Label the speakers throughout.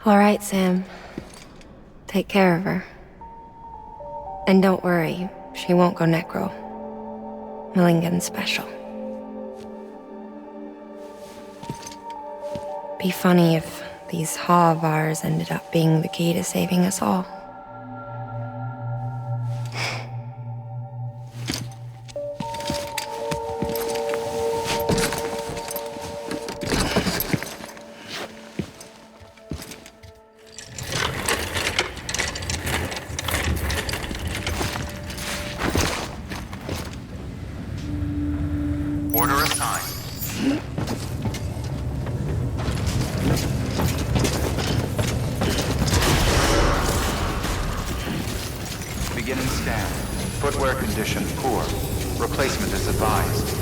Speaker 1: All right, Sam. Take care of her. And don't worry, she won't go necro. Millingan's special. Be funny if these Ha of ours ended up being the key to saving us all.
Speaker 2: Order assigned. Beginning scan. Footwear condition poor. Replacement is advised.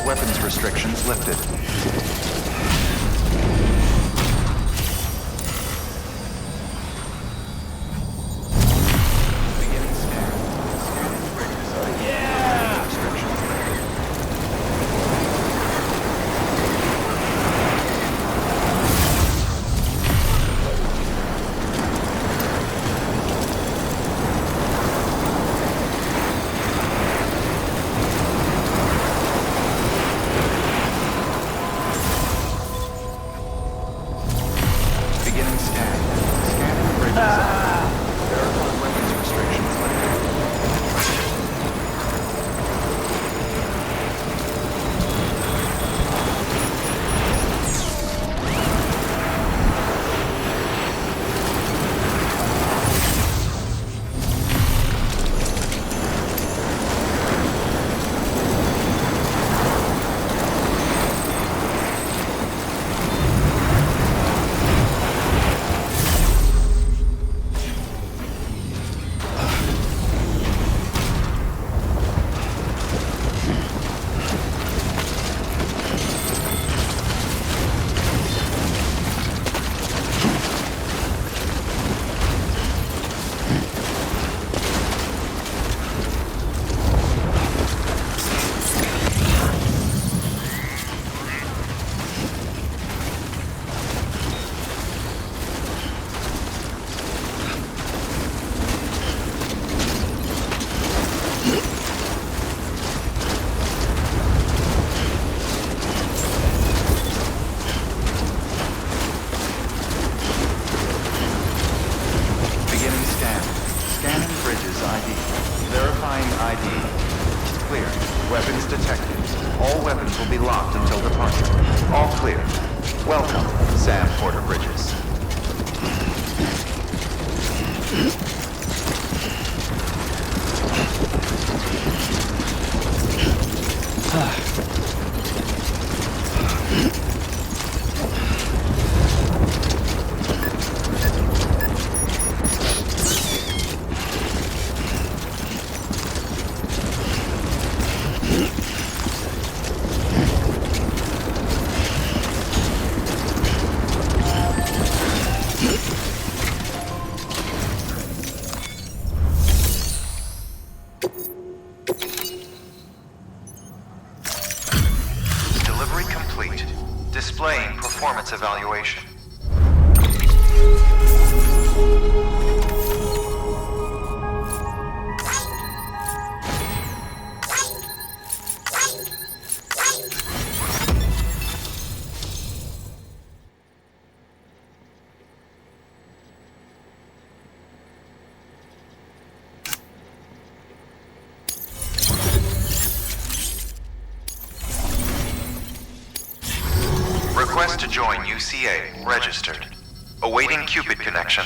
Speaker 2: Weapons restrictions lifted. Beginning scan. Scanning ready to yeah! Restrictions lifted. Beginning scan. Scanning bridge design. Verify weapons restrictions lifted. Beginning scan. Scanning bridges ID. Verifying ID. Clear. Weapons detected. All weapons will be locked until departure. All clear. Welcome, Sam Porter Bridges. Delivery complete. Displaying performance evaluation. Request to join UCA. Registered. Awaiting Cupid connection.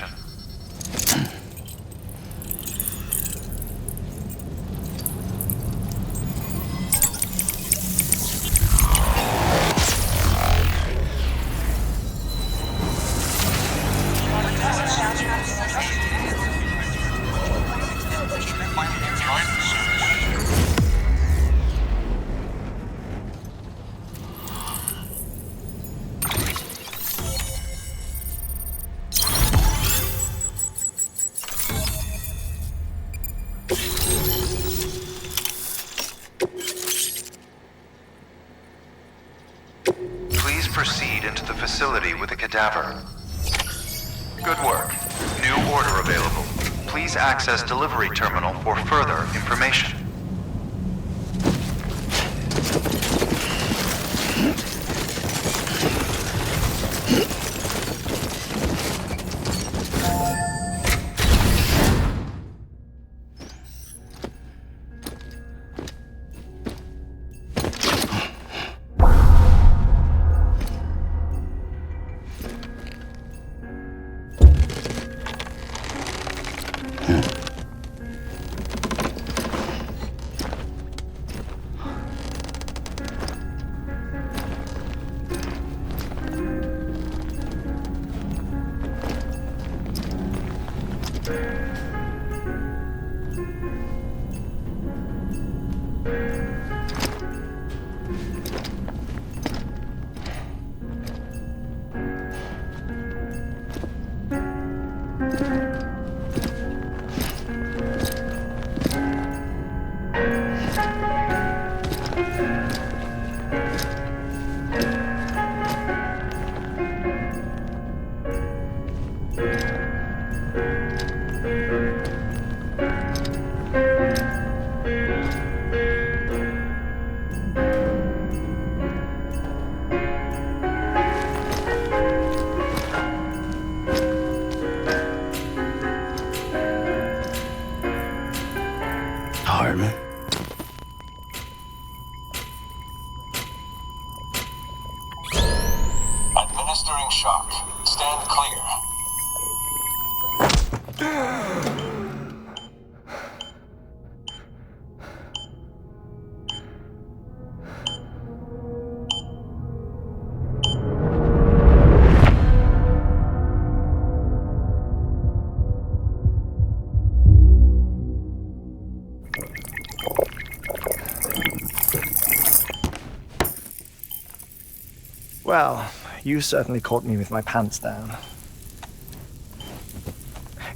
Speaker 2: proceed into the facility with the cadaver. Good work. New order available. Please access delivery terminal for further information.
Speaker 3: Heartman.
Speaker 4: Administering shock. Stand clear.
Speaker 3: Well, you certainly caught me with my pants down.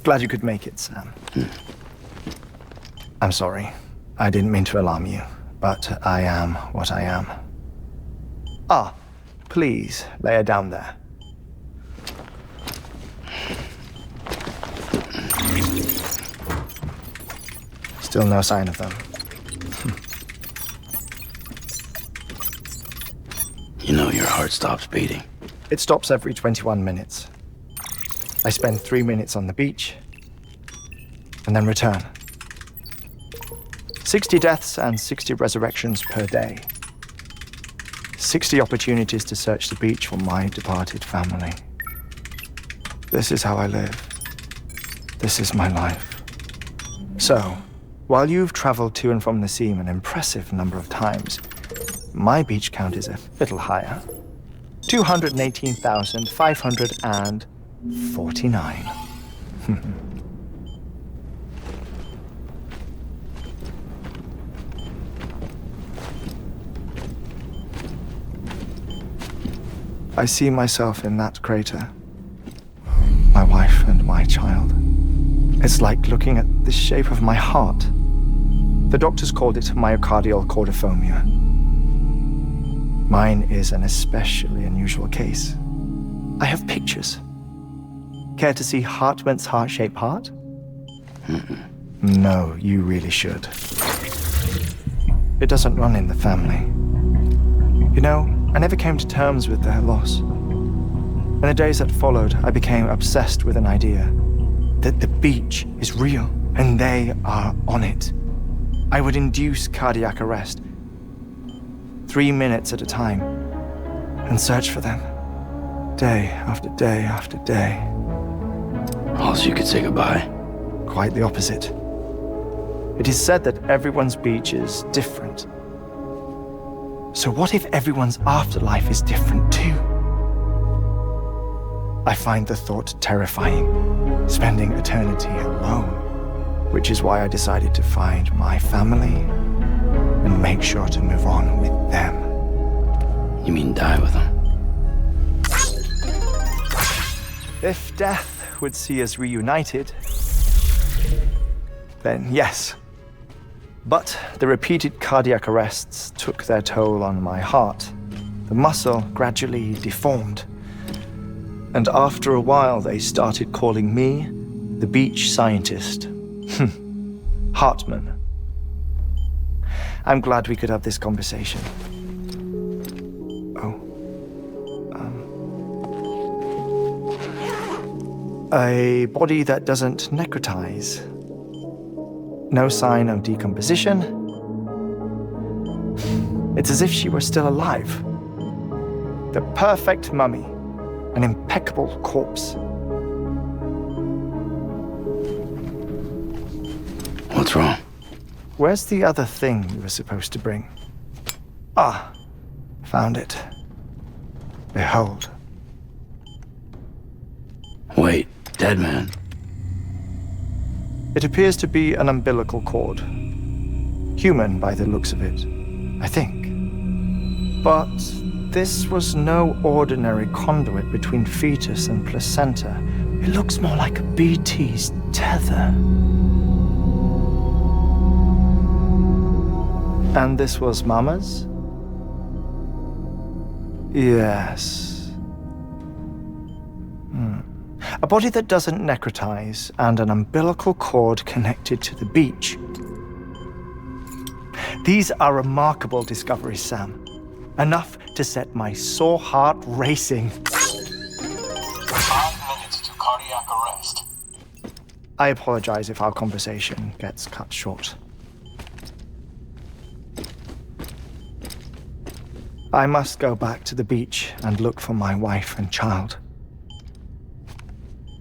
Speaker 3: Glad you could make it, Sam. I'm sorry. I didn't mean to alarm you, but I am what I am. Ah, please, lay her down there. Still no sign of them.
Speaker 5: You know your heart stops beating.
Speaker 3: It stops every 21 minutes. I spend 3 minutes on the beach, and then return. 60 deaths and 60 resurrections per day. 60 opportunities to search the beach for my departed family. This is how I live. This is my life. So, while you've traveled to and from the seam an impressive number of times, my beach count is a little higher. 218,549. I see myself in that crater. My wife and my child. It's like looking at the shape of my heart. The doctors called it myocardial cordiformia. Mine is an especially unusual case. I have pictures. Care to see Heartman's heart-shaped heart? No, you really should. It doesn't run in the family. You know, I never came to terms with their loss. In the days that followed, I became obsessed with an idea that the beach is real and they are on it. I would induce cardiac arrest, 3 minutes at a time, and search for them, day after day after day.
Speaker 5: Also, you could say goodbye.
Speaker 3: Quite the opposite. It is said that everyone's beach is different. So what if everyone's afterlife is different too? I find the thought terrifying, spending eternity alone, which is why I decided to find my family and make sure to move on with them.
Speaker 5: You mean die with them?
Speaker 3: If death would see us reunited, then yes. But the repeated cardiac arrests took their toll on my heart, The muscle gradually deformed. And after a while, they started calling me the beach scientist. Heartman. I'm glad we could have this conversation. A body that doesn't necrotize. No sign of decomposition. It's as if she were still alive. The perfect mummy. An impeccable corpse.
Speaker 5: What's wrong?
Speaker 3: Where's the other thing you were supposed to bring? Ah, found it. Behold.
Speaker 5: Wait, dead man.
Speaker 3: It appears to be an umbilical cord. Human by the looks of it, I think. But this was no ordinary conduit between fetus and placenta. It looks more like a BT's tether. And this was Mama's? Yes. A body that doesn't necrotize and an umbilical cord connected to the beach. These are remarkable discoveries, Sam. Enough to set my sore heart racing.
Speaker 4: 5 minutes to cardiac arrest.
Speaker 3: I apologize if our conversation gets cut short. I must go back to the beach and look for my wife and child.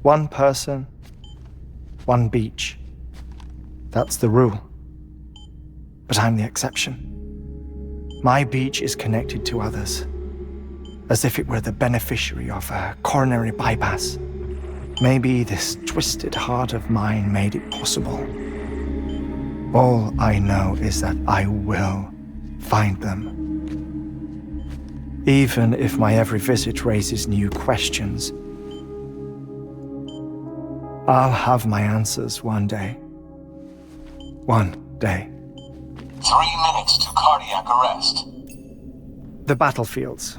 Speaker 3: One person, one beach. That's the rule. But I'm the exception. My beach is connected to others, as if it were the beneficiary of a coronary bypass. Maybe this twisted heart of mine made it possible. All I know is that I will find them. Even if my every visit raises new questions, I'll have my answers one day. One day.
Speaker 4: 3 minutes to cardiac arrest.
Speaker 3: The battlefields.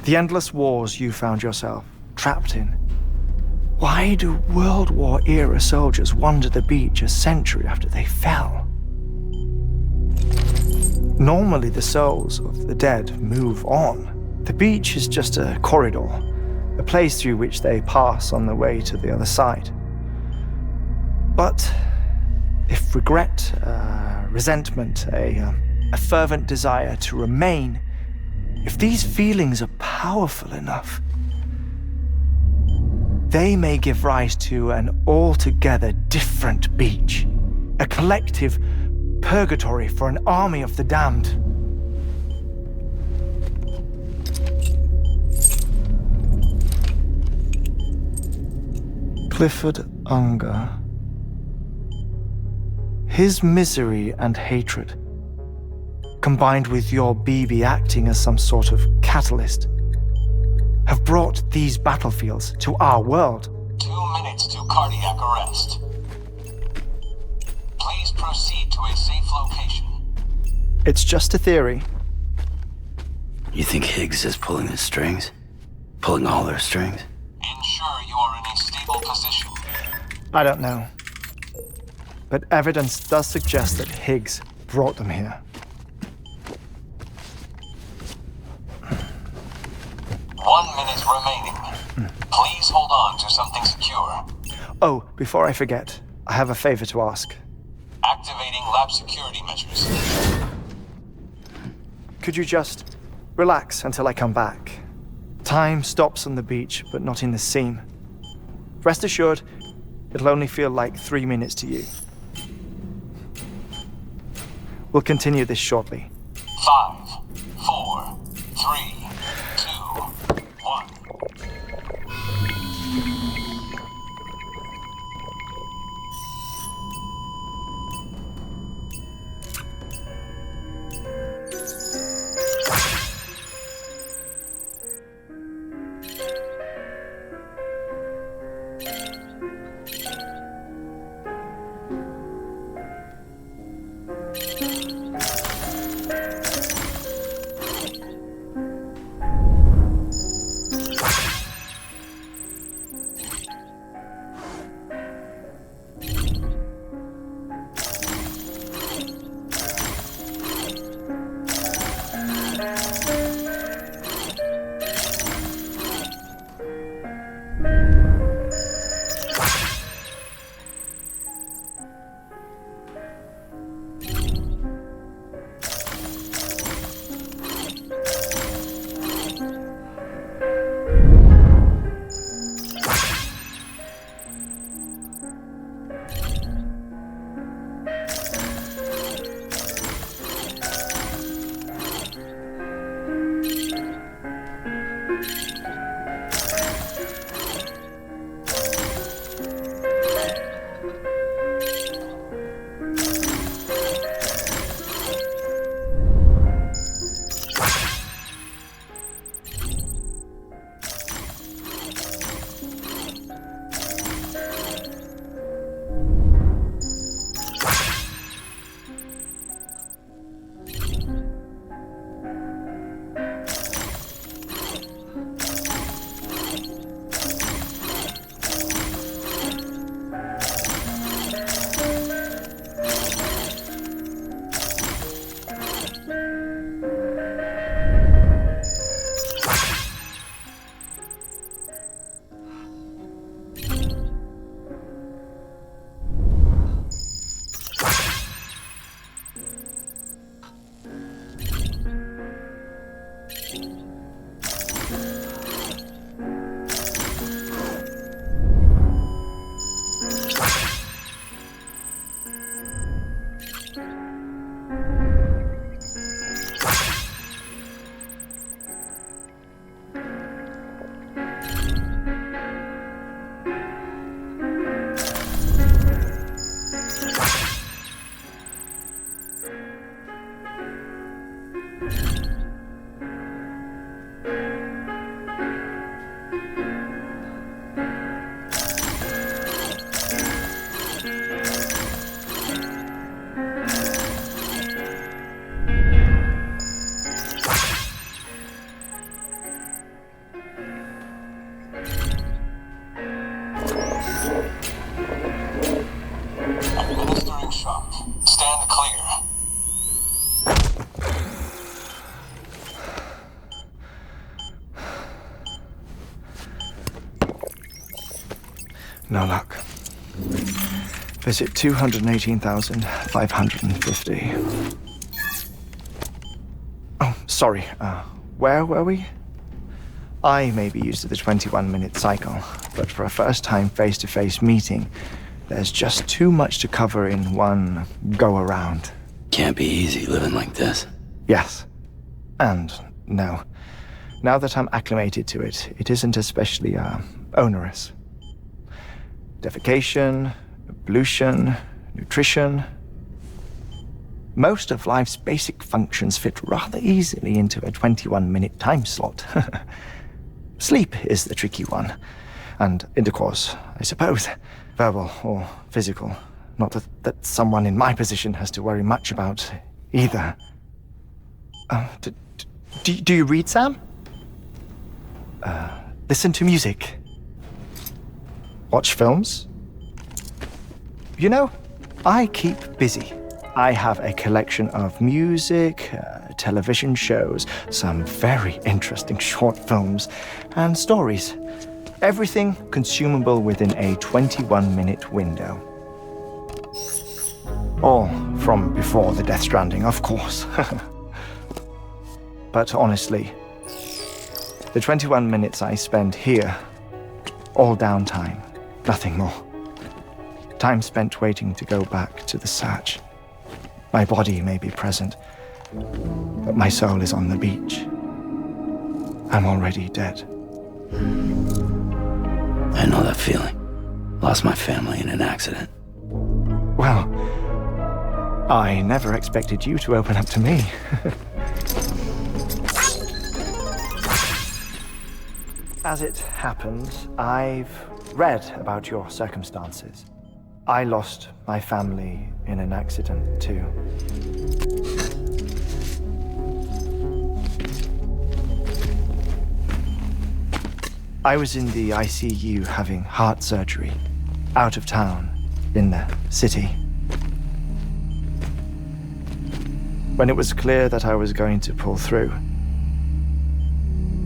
Speaker 3: The endless wars you found yourself trapped in. Why do World War-era soldiers wander the beach a century after they fell? Normally, the souls of the dead move on. The beach is just a corridor, a place through which they pass on the way to the other side. But if regret, resentment, a fervent desire to remain, if these feelings are powerful enough, they may give rise to an altogether different beach, a collective purgatory for an army of the damned. Clifford Unger. His misery and hatred, combined with your BB acting as some sort of catalyst, have brought these battlefields to our world.
Speaker 4: 2 minutes to cardiac arrest. Please proceed to a safe location.
Speaker 3: It's just a theory.
Speaker 5: You think Higgs is pulling the strings? Pulling all their strings?
Speaker 4: Ensure you are in a stable position.
Speaker 3: I don't know. But evidence does suggest that Higgs brought them here.
Speaker 4: 1 minute remaining. Please hold on to something secure.
Speaker 3: Oh, before I forget, I have a favor to ask.
Speaker 4: Activating lab security measures.
Speaker 3: Could you just relax until I come back? Time stops on the beach, but not in the scene. Rest assured, it'll only feel like 3 minutes to you. We'll continue this shortly.
Speaker 4: 5, 4, 3, 2, 1. Administering shock. Stand clear.
Speaker 3: No luck. Visit 218,550. Oh, sorry. Where were we? I may be used to the 21-minute cycle, but for a first-time face-to-face meeting, there's just too much to cover in one go-around.
Speaker 5: Can't be easy living like this.
Speaker 3: Yes. And no. Now that I'm acclimated to it, it isn't especially, onerous. Defecation, ablution, nutrition. Most of life's basic functions fit rather easily into a 21-minute time slot. Sleep is the tricky one. And intercourse, I suppose. Verbal or physical. Not that someone in my position has to worry much about either. Do you read, Sam? Listen to music. Watch films? You know, I keep busy. I have a collection of music, television shows, some very interesting short films, and stories. Everything consumable within a 21-minute window. All from before the Death Stranding, of course. But honestly, the 21 minutes I spend here, all downtime, nothing more. Time spent waiting to go back to the search. My body may be present, but my soul is on the beach. I'm already dead.
Speaker 5: I know that feeling. Lost my family in an accident.
Speaker 3: Well, I never expected you to open up to me. As it happens, I've read about your circumstances. I lost my family in an accident, too. I was in the ICU having heart surgery, out of town, in the city. When it was clear that I was going to pull through,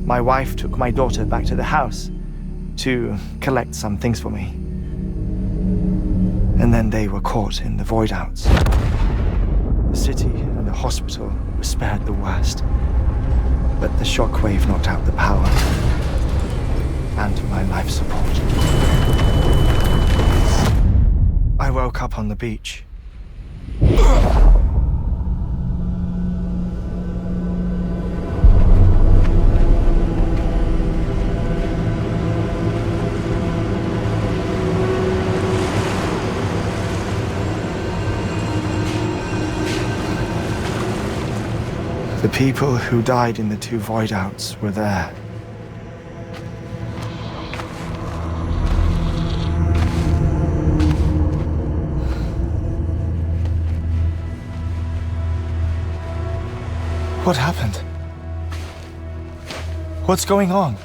Speaker 3: my wife took my daughter back to the house to collect some things for me. And then they were caught in the void-outs. The city and the hospital were spared the worst, but the shockwave knocked out the power and my life support. I woke up on the beach. The people who died in the two void-outs were there. What happened? What's going on?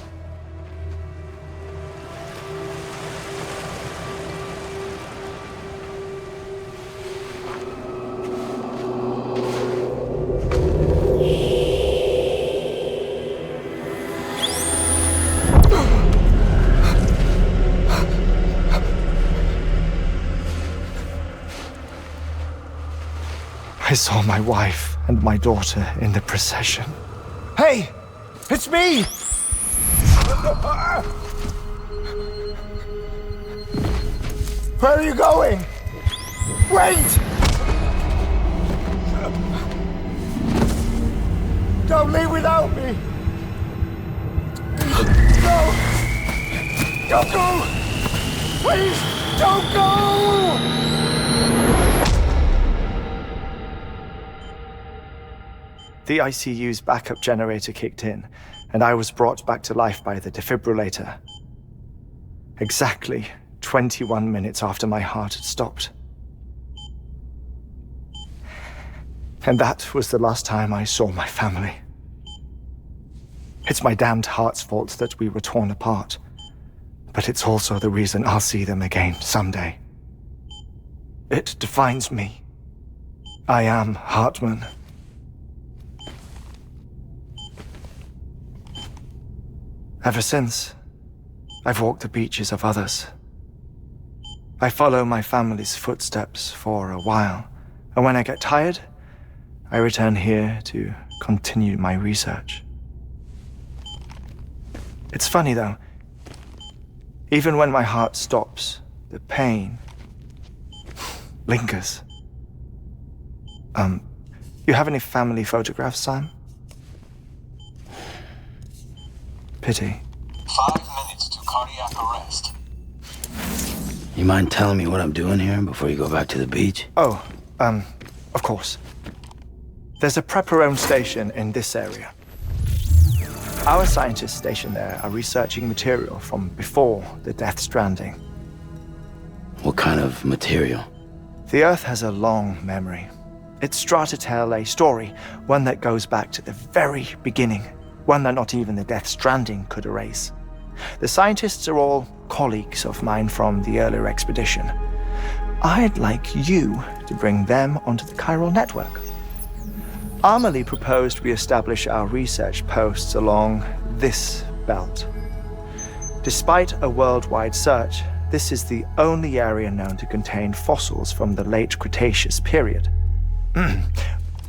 Speaker 3: I saw my wife and my daughter in the procession. Hey! It's me! Where are you going? Wait! Don't leave without me! No! Don't go! Please, don't go! The ICU's backup generator kicked in, and I was brought back to life by the defibrillator. Exactly 21 minutes after my heart had stopped. And that was the last time I saw my family. It's my damned heart's fault that we were torn apart, but it's also the reason I'll see them again someday. It defines me. I am Heartman. Ever since, I've walked the beaches of others. I follow my family's footsteps for a while, and when I get tired, I return here to continue my research. It's funny though, even when my heart stops, the pain lingers. You have any family photographs, Sam? Pity.
Speaker 4: 5 minutes to cardiac arrest.
Speaker 5: You mind telling me what I'm doing here before you go back to the beach?
Speaker 3: Oh, of course. There's a prepper-owned station in this area. Our scientists stationed there are researching material from before the Death Stranding.
Speaker 5: What kind of material?
Speaker 3: The Earth has a long memory. It's trying to tell a story, one that goes back to the very beginning, one that not even the Death Stranding could erase. The scientists are all colleagues of mine from the earlier expedition. I'd like you to bring them onto the chiral network. Amelie proposed we establish our research posts along this belt. Despite a worldwide search, this is the only area known to contain fossils from the late Cretaceous period,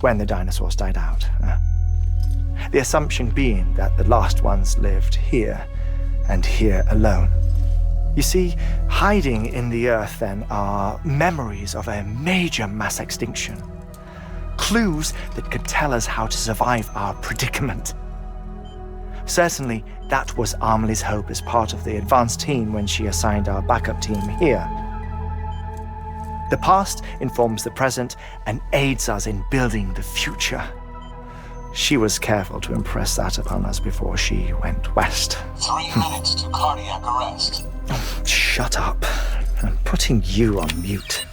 Speaker 3: when the dinosaurs died out. The assumption being that the last ones lived here, and here alone. You see, hiding in the Earth then are memories of a major mass extinction. Clues that could tell us how to survive our predicament. Certainly, that was Amelie's hope as part of the advanced team when she assigned our backup team here. The past informs the present and aids us in building the future. She was careful to impress that upon us before she went west.
Speaker 4: 3 minutes to cardiac arrest.
Speaker 3: Oh, shut up. I'm putting you on mute.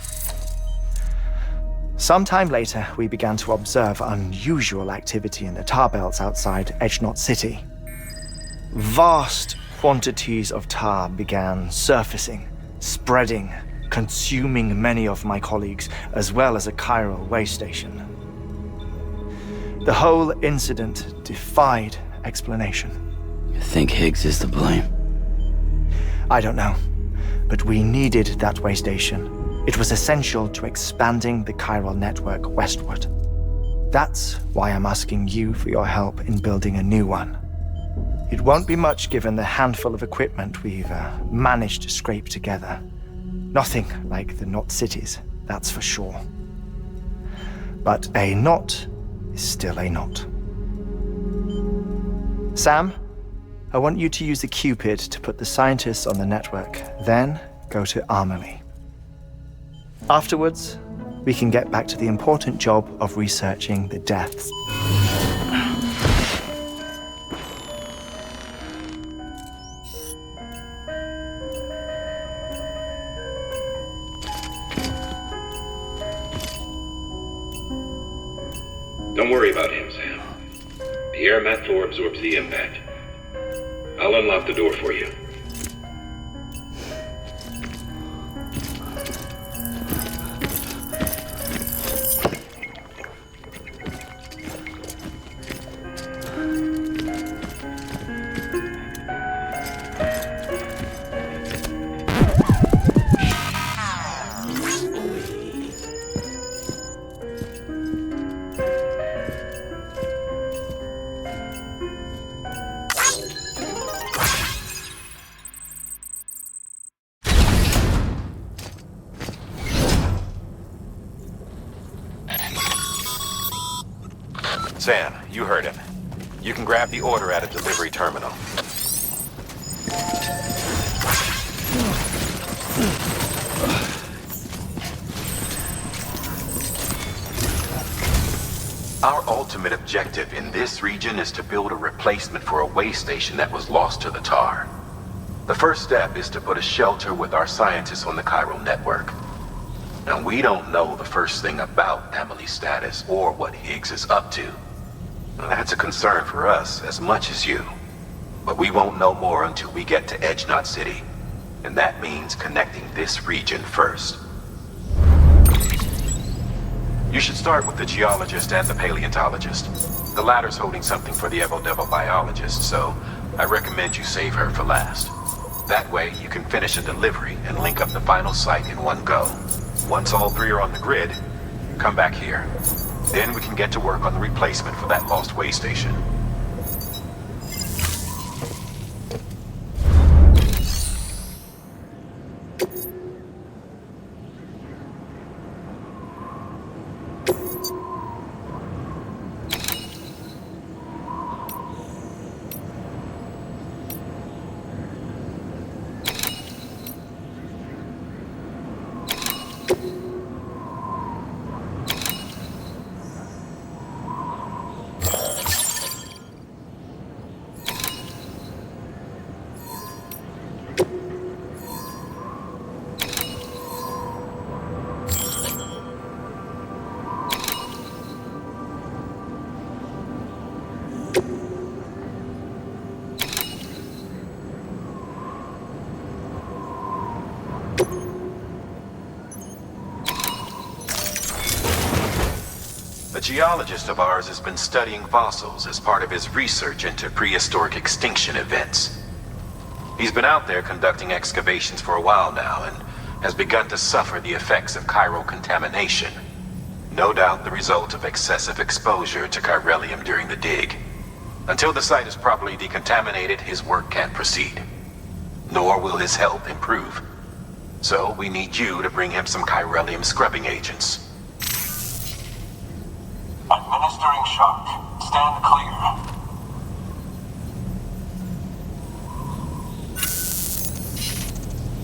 Speaker 3: Sometime later, we began to observe unusual activity in the tar belts outside Edgenot City. Vast quantities of tar began surfacing, spreading, consuming many of my colleagues, as well as a chiral way station. The whole incident defied explanation.
Speaker 5: You think Higgs is to blame?
Speaker 3: I don't know, but we needed that way station. It was essential to expanding the chiral network westward. That's why I'm asking you for your help in building a new one. It won't be much given the handful of equipment we've managed to scrape together. Nothing like the knot cities, that's for sure. But a knot is still a knot. Sam, I want you to use the Cupid to put the scientists on the network, then go to Amelie. Afterwards, we can get back to the important job of researching the deaths.
Speaker 6: Don't worry about him, Sam. The air mat floor absorbs the impact. I'll unlock the door for you.
Speaker 7: Sam, you heard him. You can grab the order at a delivery terminal.
Speaker 8: Our ultimate objective in this region is to build a replacement for a way station that was lost to the tar. The first step is to put a shelter with our scientists on the chiral network. Now, we don't know the first thing about Emily's status or what Higgs is up to. Now, that's a concern for us as much as you. But we won't know more until we get to Edge Knot City. And that means connecting this region first. You should start with the geologist and the paleontologist. The latter's holding something for the Evo-Devo biologist, so I recommend you save her for last. That way, you can finish a delivery and link up the final site in one go. Once all three are on the grid, come back here. Then we can get to work on the replacement for that lost way station. A geologist of ours has been studying fossils as part of his research into prehistoric extinction events. He's been out there conducting excavations for a while now and has begun to suffer the effects of chiral contamination. No doubt the result of excessive exposure to chiralium during the dig. Until the site is properly decontaminated, his work can't proceed. Nor will his health improve. So we need you to bring him some chiralium scrubbing agents.
Speaker 4: Administering shock. Stand clear.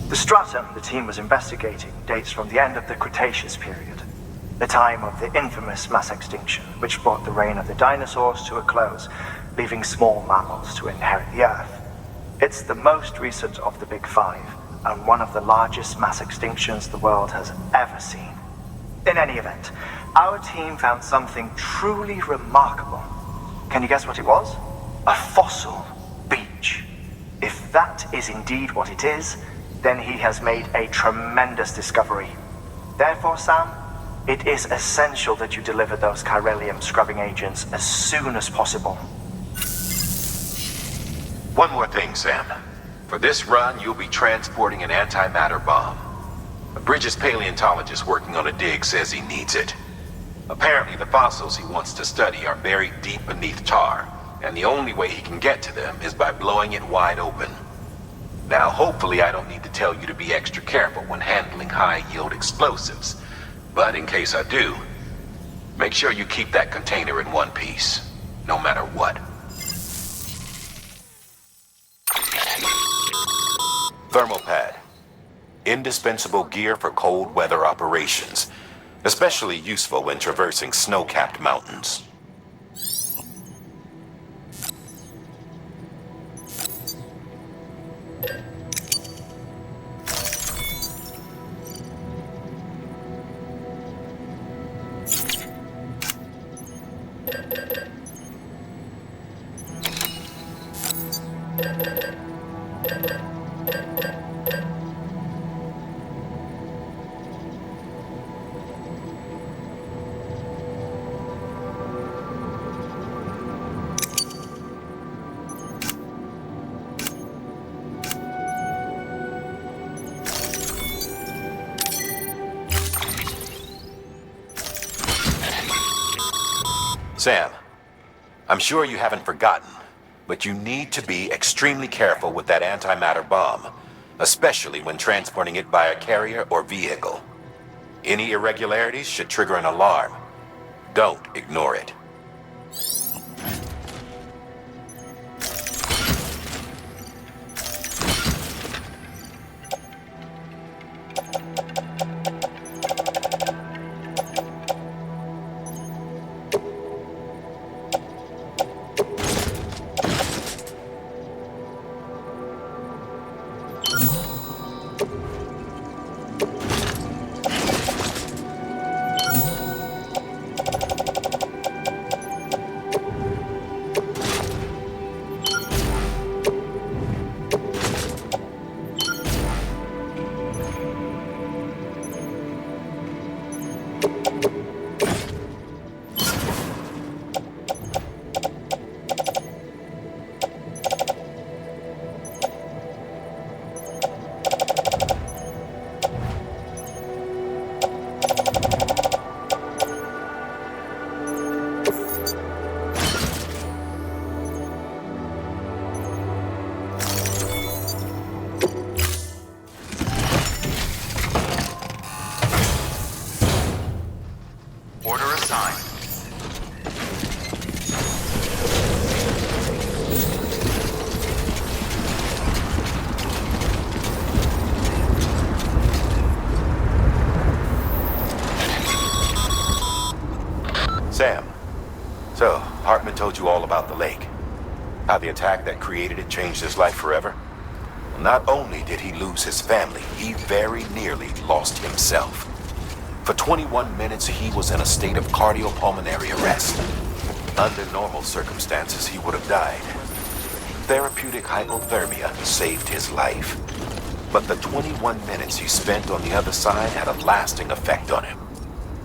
Speaker 3: The stratum the team was investigating dates from the end of the Cretaceous period, the time of the infamous mass extinction, which brought the reign of the dinosaurs to a close, leaving small mammals to inherit the Earth. It's the most recent of the Big Five, and one of the largest mass extinctions the world has ever seen. In any event, our team found something truly remarkable. Can you guess what it was? A fossil beach. If that is indeed what it is, then he has made a tremendous discovery. Therefore, Sam, it is essential that you deliver those chiralium scrubbing agents as soon as possible.
Speaker 8: One more thing, Sam. For this run, you'll be transporting an antimatter bomb. A Bridges paleontologist working on a dig says he needs it. Apparently, the fossils he wants to study are buried deep beneath tar, and the only way he can get to them is by blowing it wide open. Now, hopefully I don't need to tell you to be extra careful when handling high-yield explosives, but in case I do, make sure you keep that container in one piece, no matter what.
Speaker 7: Thermal pad. Indispensable gear for cold weather operations, especially useful when traversing snow-capped mountains. Sam, I'm sure you haven't forgotten, but you need to be extremely careful with that antimatter bomb, especially when transporting it by a carrier or vehicle. Any irregularities should trigger an alarm. Don't ignore it.
Speaker 2: Order assigned.
Speaker 7: Sam, so Heartman told you all about the lake. How the attack that created it changed his life forever? Well, not only did he lose his family, he very nearly lost himself. For 21 minutes, he was in a state of cardiopulmonary arrest. Under normal circumstances, he would have died. Therapeutic hypothermia saved his life. But the 21 minutes he spent on the other side had a lasting effect on him.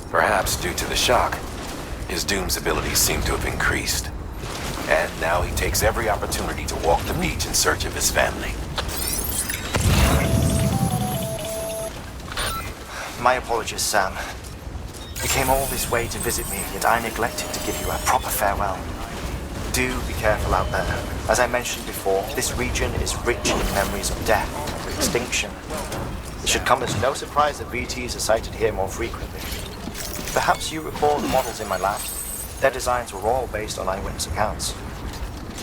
Speaker 7: Perhaps due to the shock, his Doom's abilities seem to have increased. And now he takes every opportunity to walk the beach in search of his family.
Speaker 3: My apologies, Sam. You came all this way to visit me, yet I neglected to give you a proper farewell. Do be careful out there. As I mentioned before, this region is rich in memories of death and extinction. It should come as no surprise that VTs are sighted here more frequently. Perhaps you recall the models in my lab. Their designs were all based on eyewitness accounts.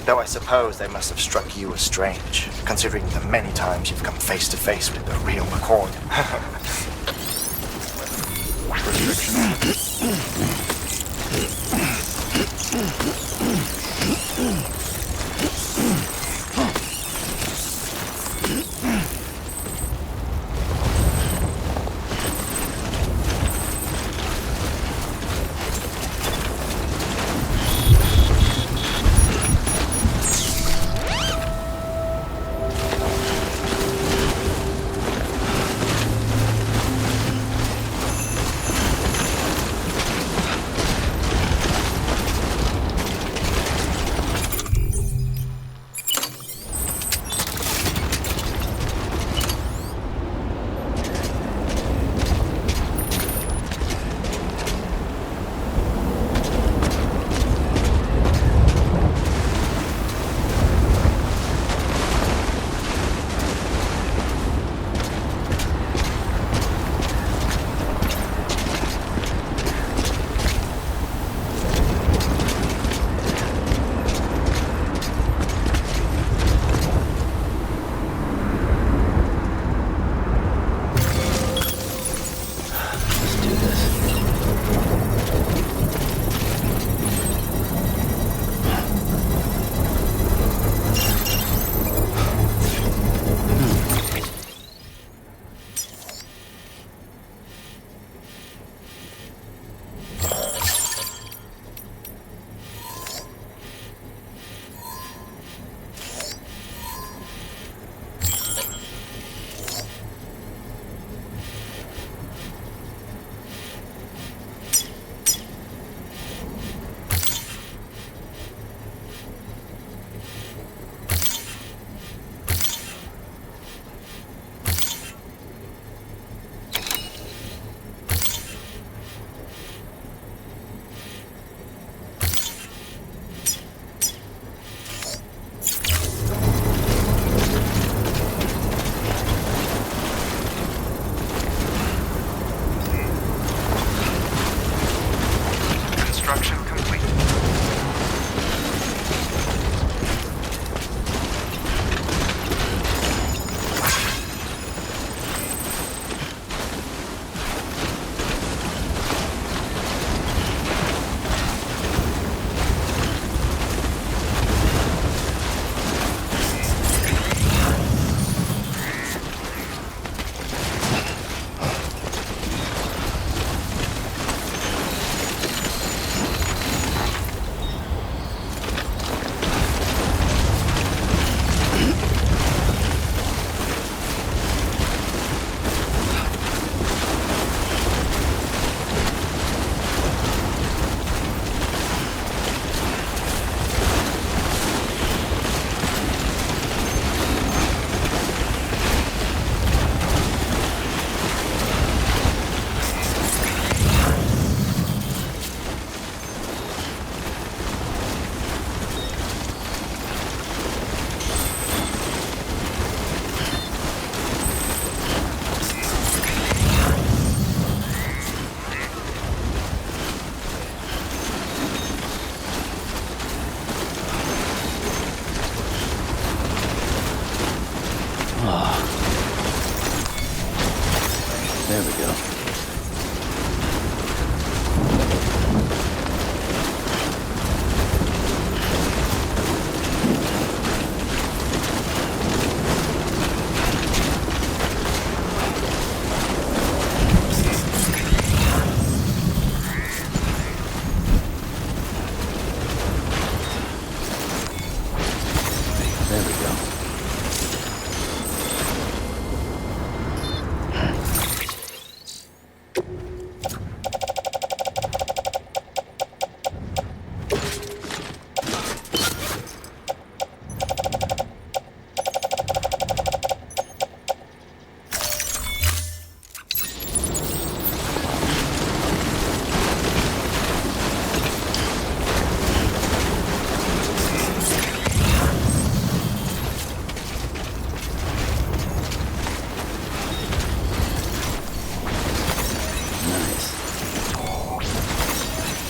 Speaker 3: Though I suppose they must have struck you as strange, considering the many times you've come face to face with the real McCord.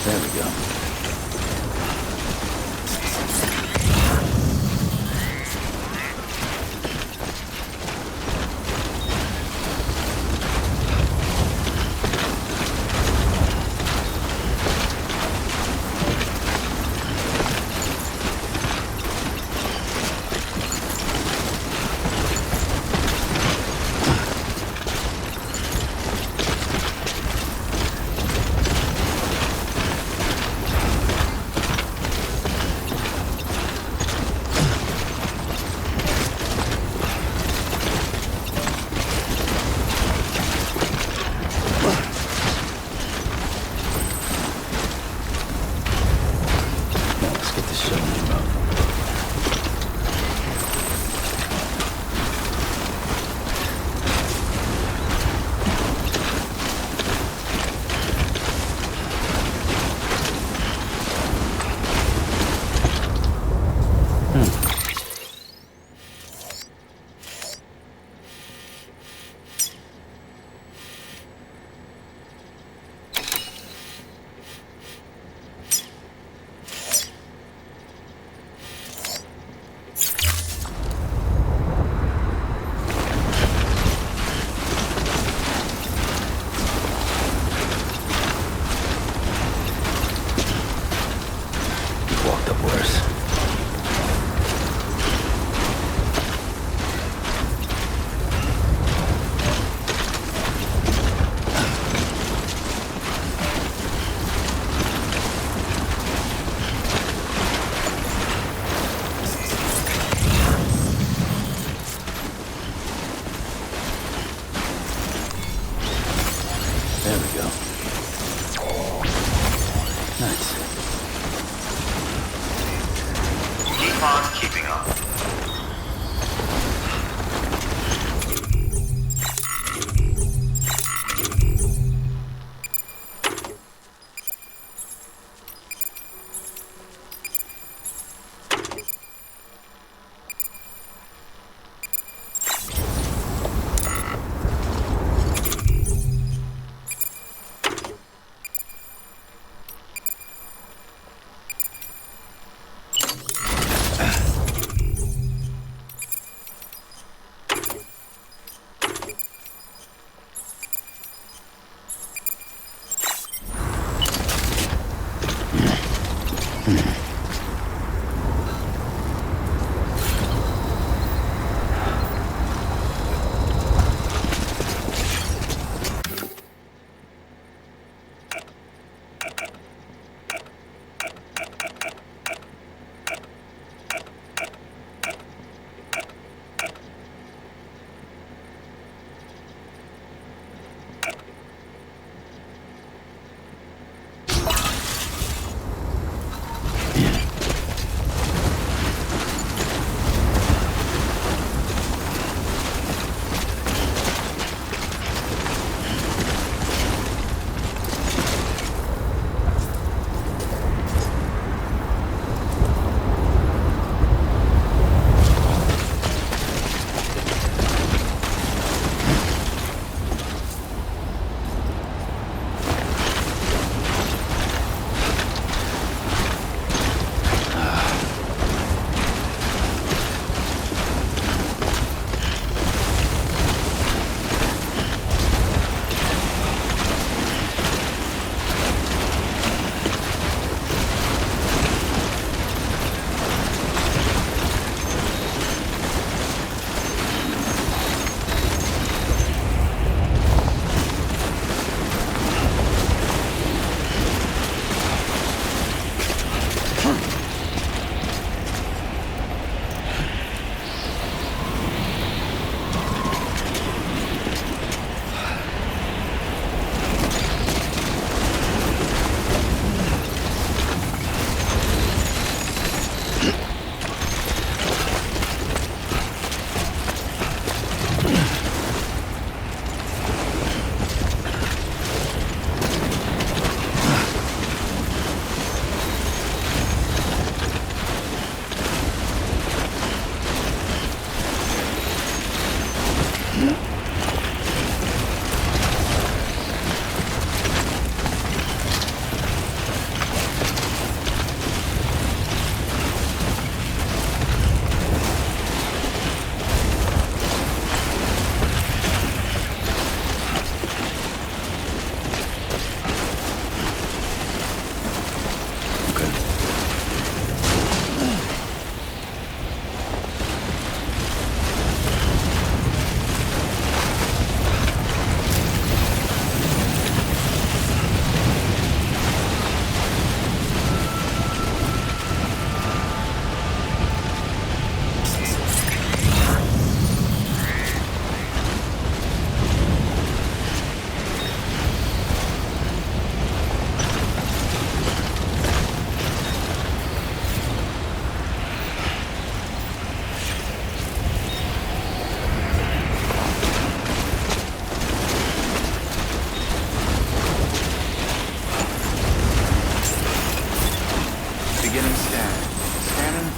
Speaker 5: There we go. There we go. Nice.
Speaker 2: Keep on keeping on.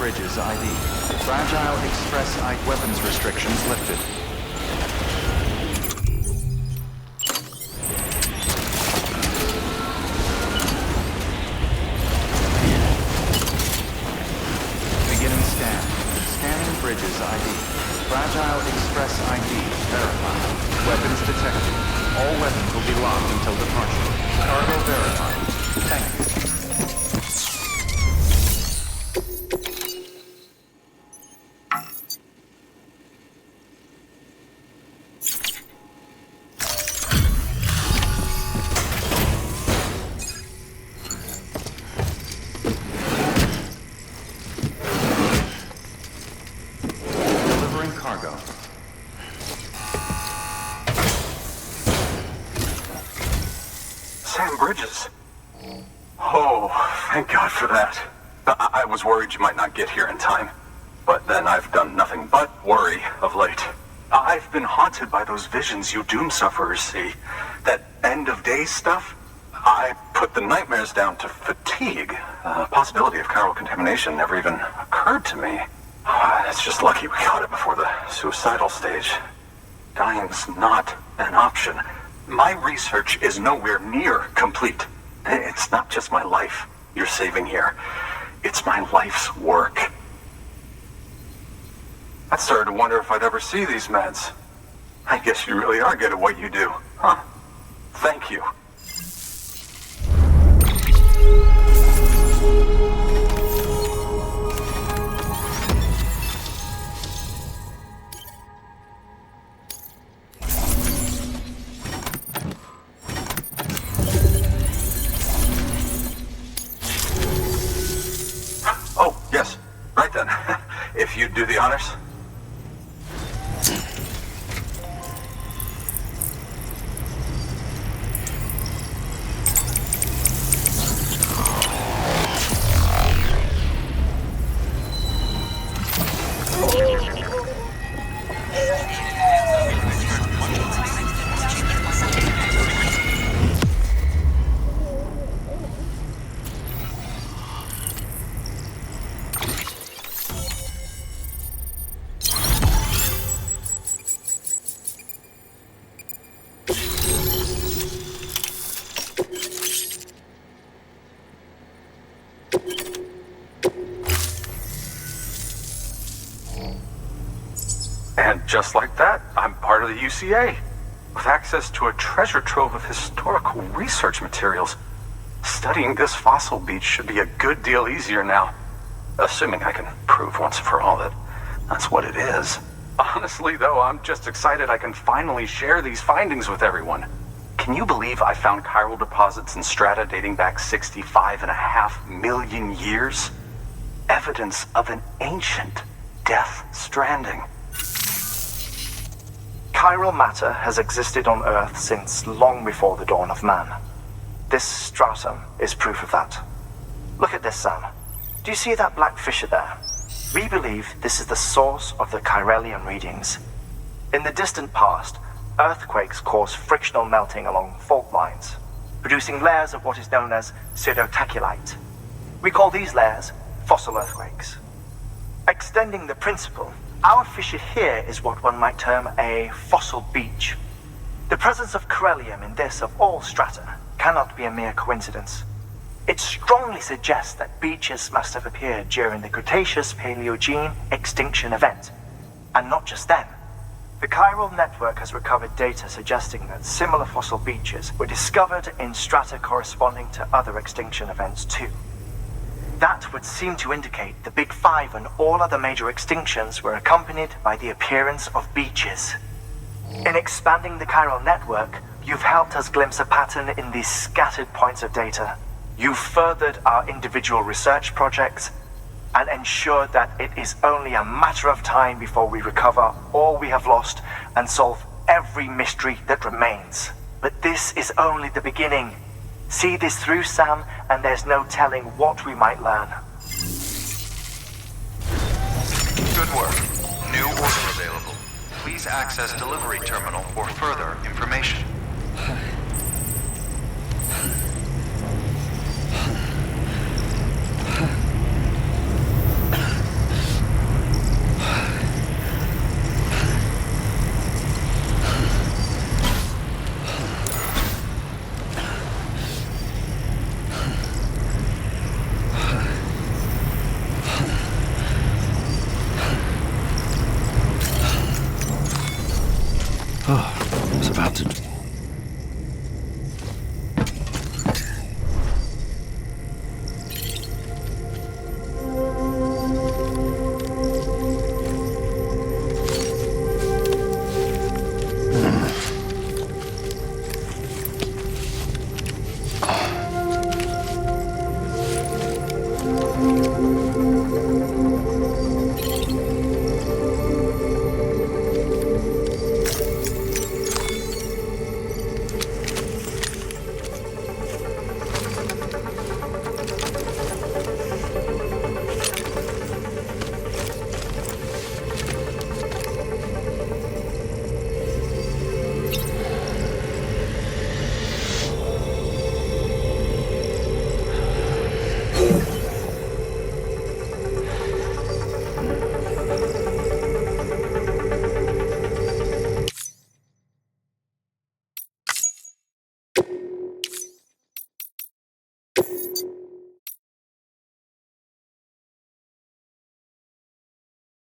Speaker 2: Bridges ID. Fragile Express weapons restrictions lifted. Beginning scan. Scanning Bridges ID. Fragile Express ID verified. Weapons detected. All weapons will be locked until departure. Cargo verified. Thank you. Delivering cargo.
Speaker 9: Sam Bridges. Oh, thank God for that. I was worried you might not get here in time. But then I've done nothing but worry of late. I've been haunted by those visions you doom sufferers see. That end of days stuff. I put the nightmares down to fatigue. The possibility of chiral contamination never even occurred to me. It's just lucky we got it before the suicidal stage. Dying's not an option. My research is nowhere near complete. It's not just my life you're saving here. It's my life's work. I started to wonder if I'd ever see these meds. I guess you really are good at what you do, huh? Thank you. Oh, yes. Right then. If you'd do the honors. And just like that, I'm part of the UCA, with access to a treasure trove of historical research materials. Studying this fossil beach should be a good deal easier now, assuming I can prove once for all that that's what it is. Honestly, though, I'm just excited I can finally share these findings with everyone. Can you believe I found chiral deposits in strata dating back 65.5 million years? Evidence of an ancient death stranding.
Speaker 3: Chiral matter has existed on Earth since long before the dawn of man. This stratum is proof of that. Look at this, Sam. Do you see that black fissure there? We believe this is the source of the chiralium readings. In the distant past, earthquakes caused frictional melting along fault lines, producing layers of what is known as pseudotachylite. We call these layers fossil earthquakes. Extending the principle, our fissure here is what one might term a fossil beach. The presence of chiralium in this of all strata cannot be a mere coincidence. It strongly suggests that beaches must have appeared during the Cretaceous-Paleogene extinction event. And not just then. The chiral network has recovered data suggesting that similar fossil beaches were discovered in strata corresponding to other extinction events too. That would seem to indicate the Big Five and all other major extinctions were accompanied by the appearance of beaches. In expanding the chiral network, you've helped us glimpse a pattern in these scattered points of data. You've furthered our individual research projects and ensured that it is only a matter of time before we recover all we have lost and solve every mystery that remains. But this is only the beginning. See this through, Sam, and there's no telling what we might learn.
Speaker 2: Good work. New order available. Please access delivery terminal for further information.